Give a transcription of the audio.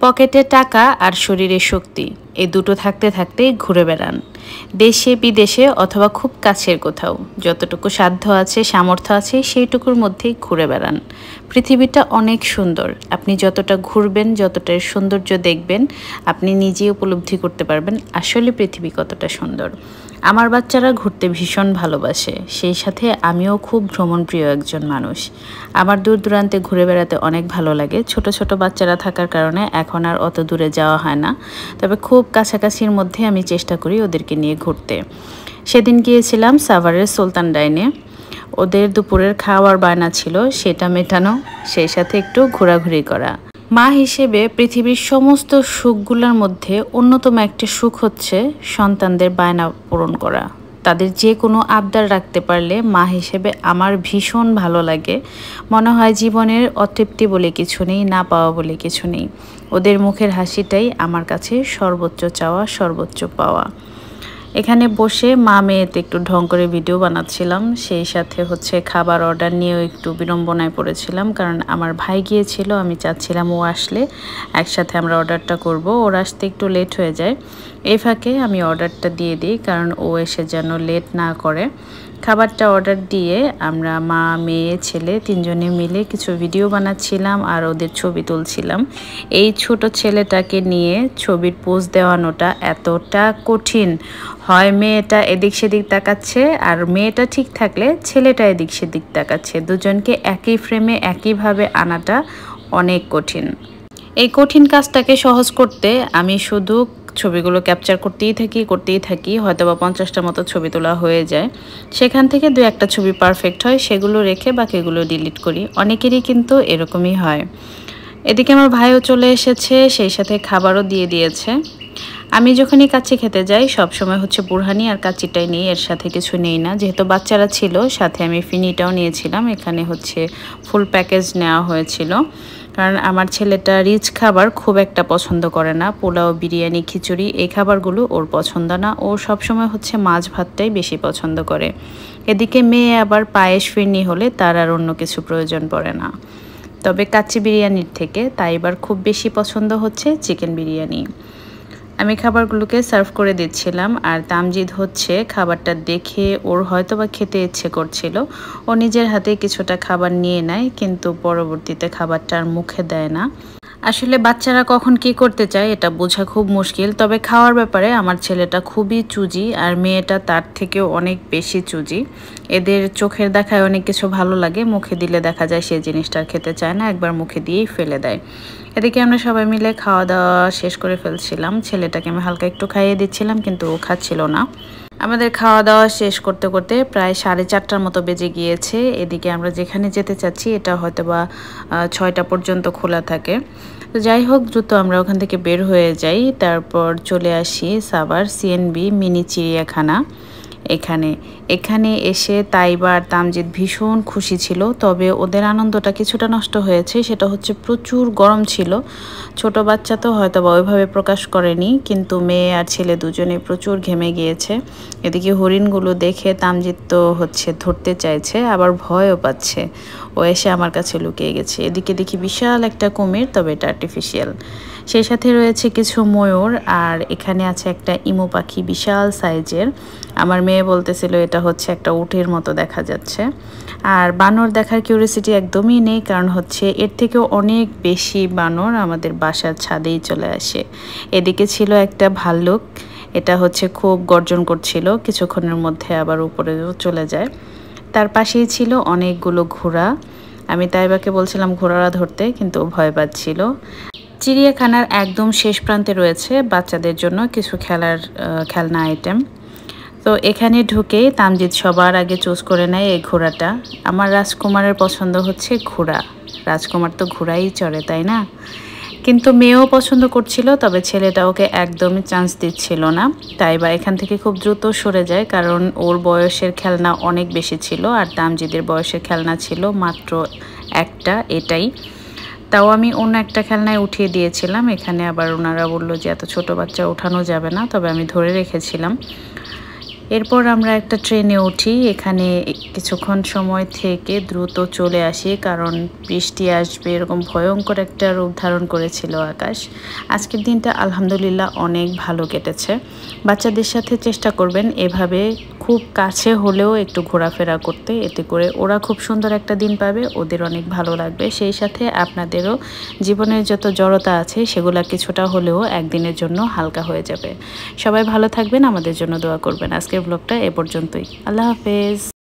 পকেটে টাকা আর শরীরে শক্তি এই দুটো থাকতে থাকতেই ঘুরে বেড়ান, দেশে বিদেশে অথবা খুব কাছের কোথাও। যতটুকু সাধ্য আছে, সামর্থ্য আছে, সেইটুকুর মধ্যেই ঘুরে বেড়ান। পৃথিবীটা অনেক সুন্দর। আপনি যতটা ঘুরবেন, যতটা সৌন্দর্য দেখবেন, আপনি নিজেই উপলব্ধি করতে পারবেন আসলে পৃথিবী কতটা সুন্দর। আমার বাচ্চারা ঘুরতে ভীষণ ভালোবাসে, সেই সাথে আমিও খুব ভ্রমণপ্রিয় একজন মানুষ। আমার দূর দূরান্তে ঘুরে বেড়াতে অনেক ভালো লাগে। ছোট ছোট বাচ্চারা থাকার কারণে এখন আর অত দূরে যাওয়া হয় না, তবে খুব কাছাকাছির মধ্যে আমি চেষ্টা করি ওদেরকে নিয়ে ঘুরতে। সেদিন গিয়েছিলাম সাভারের সুলতান ডাইনে। ওদের দুপুরের খাওয়ার বায়না ছিল, সেটা মেটানো, সেই সাথে একটু ঘোরাঘুরি করা। মা হিসেবে পৃথিবীর সমস্ত সুখগুলোর মধ্যে অন্যতম একটা সুখ হচ্ছে সন্তানদের বায়না পূরণ করা। তাদের যে কোনো আবদার রাখতে পারলে মা হিসেবে আমার ভীষণ ভালো লাগে। মনে হয় জীবনের অতৃপ্তি বলে কিছু নেই, না পাওয়া বলে কিছু নেই। ওদের মুখের হাসিটাই আমার কাছে সর্বোচ্চ চাওয়া, সর্বোচ্চ পাওয়া। এখানে বসে মা মেয়েতে একটু ঢং করে ভিডিও বানাচ্ছিলাম, সেই সাথে খাবার অর্ডার নিয়েও একটু বিড়ম্বনায় পড়েছিলাম, কারণ আমার ভাই গিয়েছিল। আমি চাচ্ছিলাম ও আসলে একসাথে আমরা অর্ডারটা করব। ওর আসতে একটু লেট হয়ে যায়, এই ফাঁকে আমি অর্ডারটা দিয়ে দিই, কারণ ও এসে যেন লেট না করে। খাবারটা অর্ডার দিয়ে আমরা মা মেয়ে ছেলে তিনজনে মিলে কিছু ভিডিও বানাচ্ছিলাম আর ওদের ছবি তুলছিলাম। এই ছোট ছেলেটাকে নিয়ে ছবির পোজ দেওয়ানোটা এতটা কঠিন হয়। মেয়েটা এদিক সেদিক তাকাচ্ছে, আর মেয়েটা ঠিক থাকলে ছেলেটা এদিক সেদিক তাকাচ্ছে। দুজনকে একই ফ্রেমে একইভাবে আনাটা অনেক কঠিন। এই কঠিন কাজটাকে সহজ করতে আমি শুধু ছবিগুলো ক্যাপচার করতেই থাকি। হয়তো বা 50টার মতো ছবি তোলা হয়ে যায়। সেখান থেকে 2-1টা ছবি পারফেক্ট হয়, সেগুলো রেখে বাকিগুলো ডিলিট করি। অনেকেরই কিন্তু এরকমই হয়। এদিকে আমার ভাইও চলে এসেছে, সেই সাথে খাবারও দিয়ে দিয়েছে। আমি যখনই কাচ্চি খেতে যাই সবসময় বুরহানি আর কাচ্চিটাই নিই, এর সাথে কিছু নেই না। যেহেতু বাচ্চারা ছিল সাথে, আমি ফিনিটাও নিয়েছিলাম। এখানে ফুল প্যাকেজ নেওয়া হয়েছিল, কারণ আমার ছেলেটা রিচ খাবার খুব একটা পছন্দ করে না। পোলাও, বিরিয়ানি, খিচুড়ি এই খাবারগুলো ওর পছন্দ না। ও সবসময় মাছ ভাতটাই বেশি পছন্দ করে। এদিকে মেয়ে আবার পায়েস, ফিরনি হলে তার আর অন্য কিছু প্রয়োজন পড়ে না। তবে কাচ্চি বিরিয়ানির থেকে তাই এবার খুব বেশি পছন্দ হচ্ছে চিকেন বিরিয়ানি। আমি খাবারগুলোকে সার্ভ করে দিচ্ছিলাম, আর তামজিদ খাবারটা দেখে ওর হয়তো বা খেতে ইচ্ছে করছিল। ও নিজের হাতে কিছুটা খাবার নিয়ে নেয়, কিন্তু পরবর্তীতে খাবারটা আর মুখে দেয় না। আসলে বাচ্চারা কখন কি করতে চায় এটা বোঝা খুব মুশকিল। তবে খাওয়ার ব্যাপারে আমার ছেলেটা খুবই চুজি, আর মেয়েটা তার থেকেও অনেক বেশি চুজি। এদের চোখের দেখায় অনেক কিছু ভালো লাগে, মুখে দিলে দেখা যায় সেই জিনিসটা খেতে চায় না, একবার মুখে দিয়েই ফেলে দেয়। এদিকে আমরা সবাই মিলে খাওয়া দাওয়া শেষ করে ফেলছিলাম। ছেলেটাকে আমি হালকা একটু খাইয়ে দিচ্ছিলাম, কিন্তু ও খাচ্ছিল না। আমাদের খাওয়া দাওয়া শেষ করতে করতে প্রায় 4:30টার মতো বেজে গিয়েছে। এদিকে আমরা যেখানে যেতে চাচ্ছি এটা হয়তো বা 6টা পর্যন্ত খোলা থাকে। তো যাই হোক, দ্রুত আমরা ওখান থেকে বের হয়ে যাই। তারপর চলে আসি সাভার সিএনবি মিনি চিড়িয়াখানা। এখানে এসে তাইবা আর তামজিদ ভীষণ খুশি ছিল। তবে ওদের আনন্দটা কিছুটা নষ্ট হয়েছে, সেটা প্রচুর গরম ছিল। ছোট বাচ্চা তো হয়তো বা ওইভাবে প্রকাশ করেনি, কিন্তু মেয়ে আর ছেলে দুজনে প্রচুর ঘেমে গিয়েছে। এদিকে হরিণগুলো দেখে তামজিদ তো ধরতে চাইছে, আবার ভয়ও পাচ্ছে। ও এসে আমার কাছে লুকিয়ে গেছে। এদিকে দেখি বিশাল একটা কুমির, তবে এটা আর্টিফিশিয়াল। সেই সাথে রয়েছে কিছু ময়ূর, আর এখানে আছে একটা ইমু পাখি বিশাল সাইজের। আমার মেয়ে বলতেছিল এটা একটা উটের মতো দেখা যাচ্ছে। আর বানর দেখার কিউরিয়াসিটি একদমই নেই, কারণ এর থেকেও অনেক বেশি বানর আমাদের বাসার ছাদেই চলে আসে। এদিকে ছিল একটা ভাল্লুক, এটা খুব গর্জন করছিল, কিছুক্ষণের মধ্যে আবার উপরেও চলে যায়। তার পাশেই ছিল অনেকগুলো ঘোড়া। আমি তাইবাকে বলছিলাম ঘোড়ারা ধরতে, কিন্তু ভয় পাচ্ছিল। চিড়িয়াখানার একদম শেষ প্রান্তে রয়েছে বাচ্চাদের জন্য কিছু খেলনা আইটেম। তো এখানে ঢুকে তামজিদ সবার আগে চুজ করে নেয় এই ঘোড়াটা। আমার রাজকুমারের পছন্দ ঘোড়া। রাজকুমার তো ঘোড়াই চড়ে, তাই না? কিন্তু মেয়েও পছন্দ করছিল, তবে ছেলেটা ওকে একদমই চান্স দিচ্ছিল না। তাই বা এখান থেকে খুব দ্রুত সরে যায়, কারণ ওর বয়সের খেলনা অনেক বেশি ছিল, আর তামজিদের বয়সের খেলনা ছিল মাত্র একটা, এটাই। তাও আমি অন্য একটা খেলনায় উঠিয়ে দিয়েছিলাম। এখানে আবার ওনারা বললো যে এত ছোট বাচ্চা ওঠানো যাবে না, তবে আমি ধরে রেখেছিলাম। এরপর আমরা একটা ট্রেনে উঠি। এখানে কিছুক্ষণ সময় থেকে দ্রুত চলে আসি, কারণ বৃষ্টি আসবে এরকম ভয়ঙ্কর একটা রূপ ধারণ করেছিল আকাশ। আজকের দিনটা আলহামদুলিল্লাহ অনেক ভালো কেটেছে। বাচ্চাদের সাথে চেষ্টা করবেন এভাবে খুব কাছে হলেও একটু ঘোরাফেরা করতে, এতে করে ওরা খুব সুন্দর একটা দিন পাবে, ওদের অনেক ভালো লাগবে। সেই সাথে আপনাদেরও জীবনের যত জড়তা আছে সেগুলো কিছুটা হলেও একদিনের জন্য হালকা হয়ে যাবে। সবাই ভালো থাকবেন, আমাদের জন্য দোয়া করবেন। আজকের ব্লগটা এ পর্যন্তই। আল্লাহ হাফেজ।